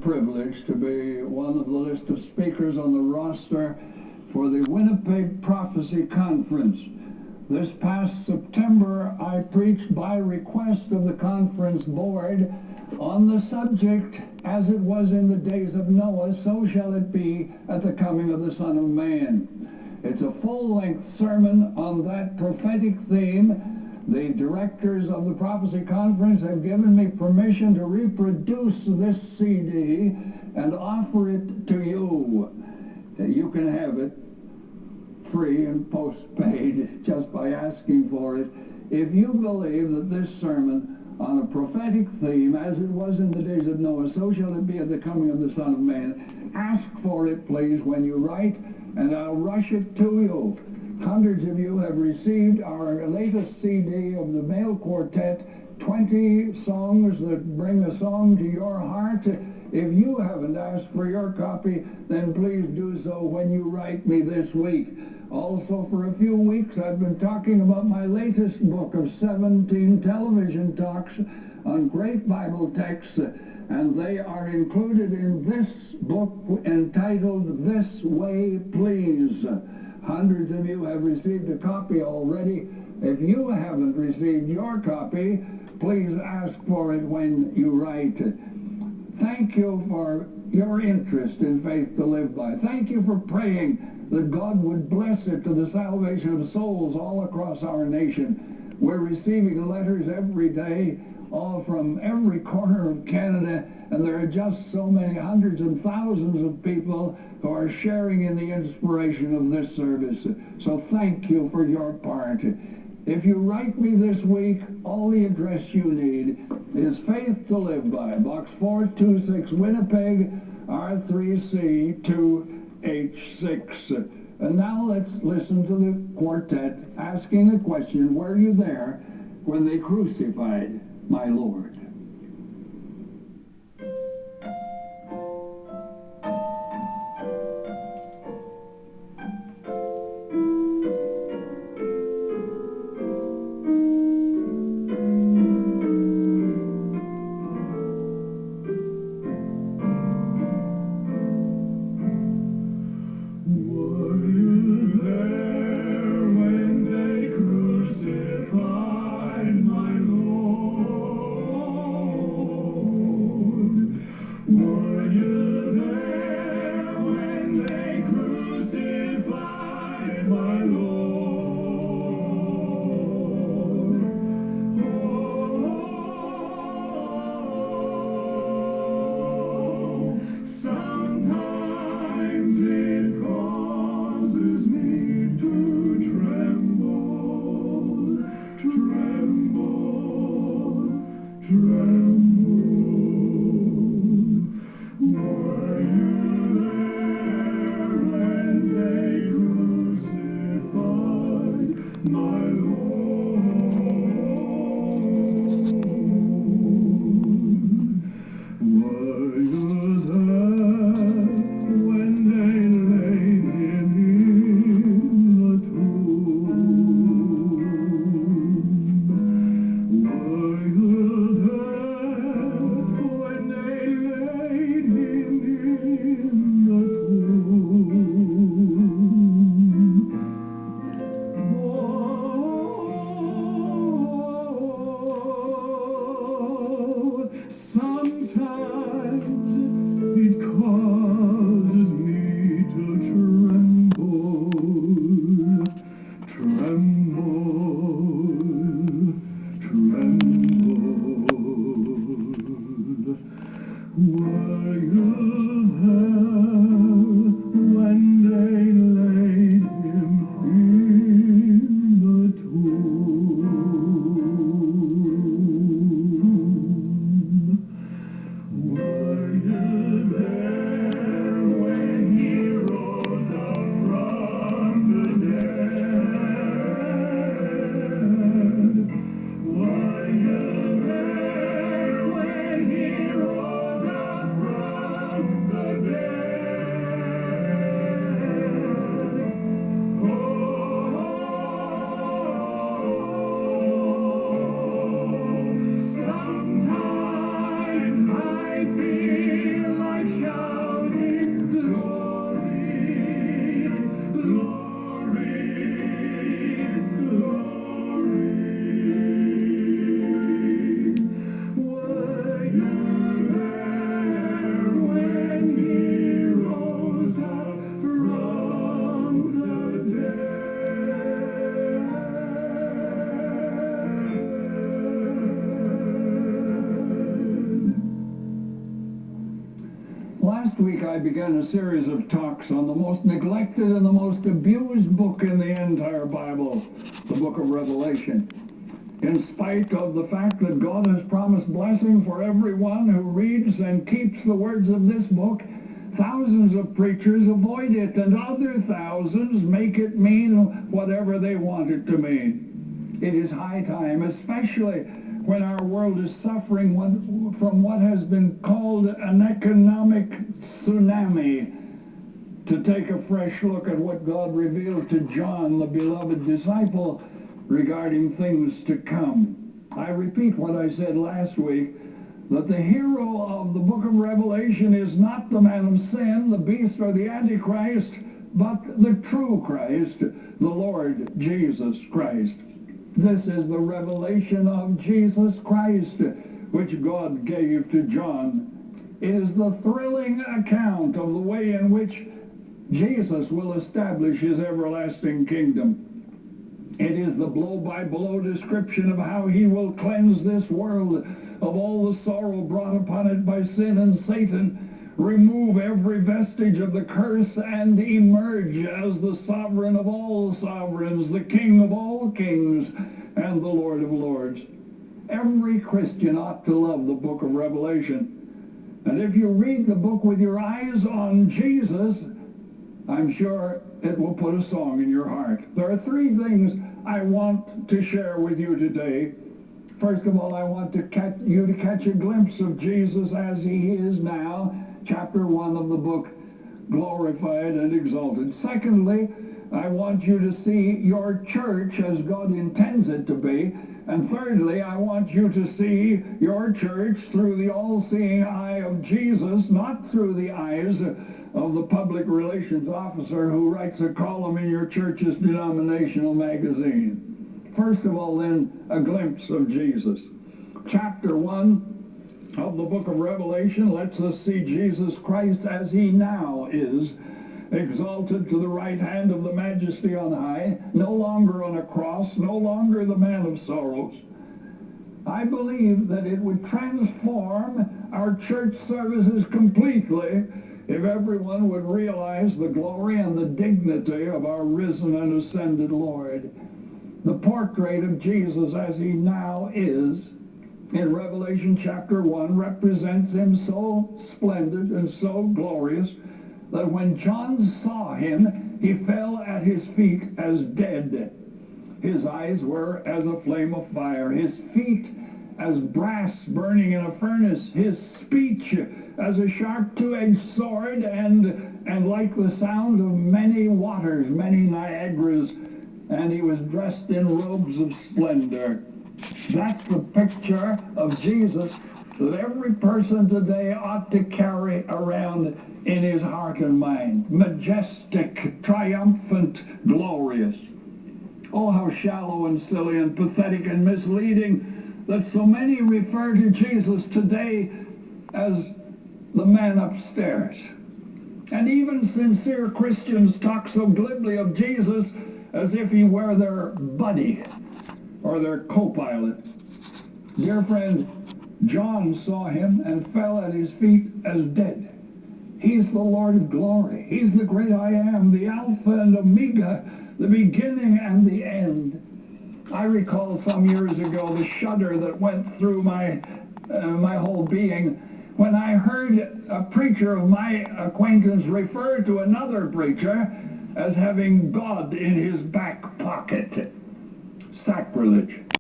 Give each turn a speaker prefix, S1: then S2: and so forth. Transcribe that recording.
S1: privilege to be one of the list of speakers on the roster for the Winnipeg Prophecy Conference. This past September, I preached by request of the conference board on the subject, "As it was in the days of Noah, so shall it be at the coming of the Son of Man." It's a full-length sermon on that prophetic theme. The directors of the Prophecy Conference have given me permission to reproduce this CD and offer it to you. You can have it free and postpaid just by asking for it. If you believe that this sermon on a prophetic theme, "As it was in the days of Noah, so shall it be at the coming of the Son of Man," ask for it, please, when you write, and I'll rush it to you. Hundreds of you have received our latest CD of the male quartet, 20 songs that bring a song to your heart. If you haven't asked for your copy, then please do so when you write me this week. Also, for a few weeks, I've been talking about my latest book of 17 television talks on great Bible texts, and they are included in this book entitled "This Way, Please." Hundreds of you have received a copy already. If you haven't received your copy, please ask for it when you write. Thank you for your interest in Faith to Live By. Thank you for praying that God would bless it to the salvation of souls all across our nation. We're receiving letters every day, all from every corner of Canada, and there are just so many hundreds and thousands of people who are sharing in the inspiration of this service. So thank you for your part. If you write me this week, all the address you need is Faith to Live By, Box 426, Winnipeg, R3C 2H6. And now let's listen to the quartet asking the question, "Were you there when they crucified my Lord?" Last week I began a series of talks on the most neglected and the most abused book in the entire Bible, the book of Revelation. In spite of the fact that God has promised blessing for everyone who reads and keeps the words of this book, thousands of preachers avoid it, and other thousands make it mean whatever they want it to mean. It is high time, especially when our world is suffering from what has been called an economic tsunami, to take a fresh look at what God revealed to John, the beloved disciple, regarding things to come. I repeat what I said last week, that the hero of the book of Revelation is not the man of sin, the beast, or the Antichrist, but the true Christ, the Lord Jesus Christ. This is the revelation of Jesus Christ, which God gave to John. It is the thrilling account of the way in which Jesus will establish his everlasting kingdom. It is the blow-by-blow description of how he will cleanse this world of all the sorrow brought upon it by sin and Satan, remove every vestige of the curse, and emerge as the sovereign of all sovereigns, the King of all kings, and the Lord of lords. Every Christian ought to love the book of Revelation. And if you read the book with your eyes on Jesus, I'm sure it will put a song in your heart. There are three things I want to share with you today. First of all, I want you to catch a glimpse of Jesus as he is now, chapter 1 of the book, glorified and exalted. Secondly, I want you to see your church as God intends it to be. And thirdly, I want you to see your church through the all-seeing eye of Jesus, not through the eyes of the public relations officer who writes a column in your church's denominational magazine. First of all, then, a glimpse of Jesus. Chapter 1 of the book of Revelation lets us see Jesus Christ as he now is, exalted to the right hand of the Majesty on high, no longer on a cross, no longer the man of sorrows. I believe that it would transform our church services completely if everyone would realize the glory and the dignity of our risen and ascended Lord. The portrait of Jesus as he now is in Revelation chapter 1 represents him so splendid and so glorious that when John saw him, he fell at his feet as dead. His eyes were as a flame of fire, his feet as brass burning in a furnace, his speech as a sharp two-edged sword, and like the sound of many waters, many Niagaras, and he was dressed in robes of splendor. That's the picture of Jesus that every person today ought to carry around in his heart and mind. Majestic, triumphant, glorious. Oh, how shallow and silly and pathetic and misleading that so many refer to Jesus today as the man upstairs. And even sincere Christians talk so glibly of Jesus as if he were their buddy or their co-pilot. Dear friend, John saw him and fell at his feet as dead. He's the Lord of glory. He's the great I am, the Alpha and Omega, the beginning and the end. I recall some years ago the shudder that went through my whole being when I heard a preacher of my acquaintance refer to another preacher as having God in his back pocket. Sacrilege.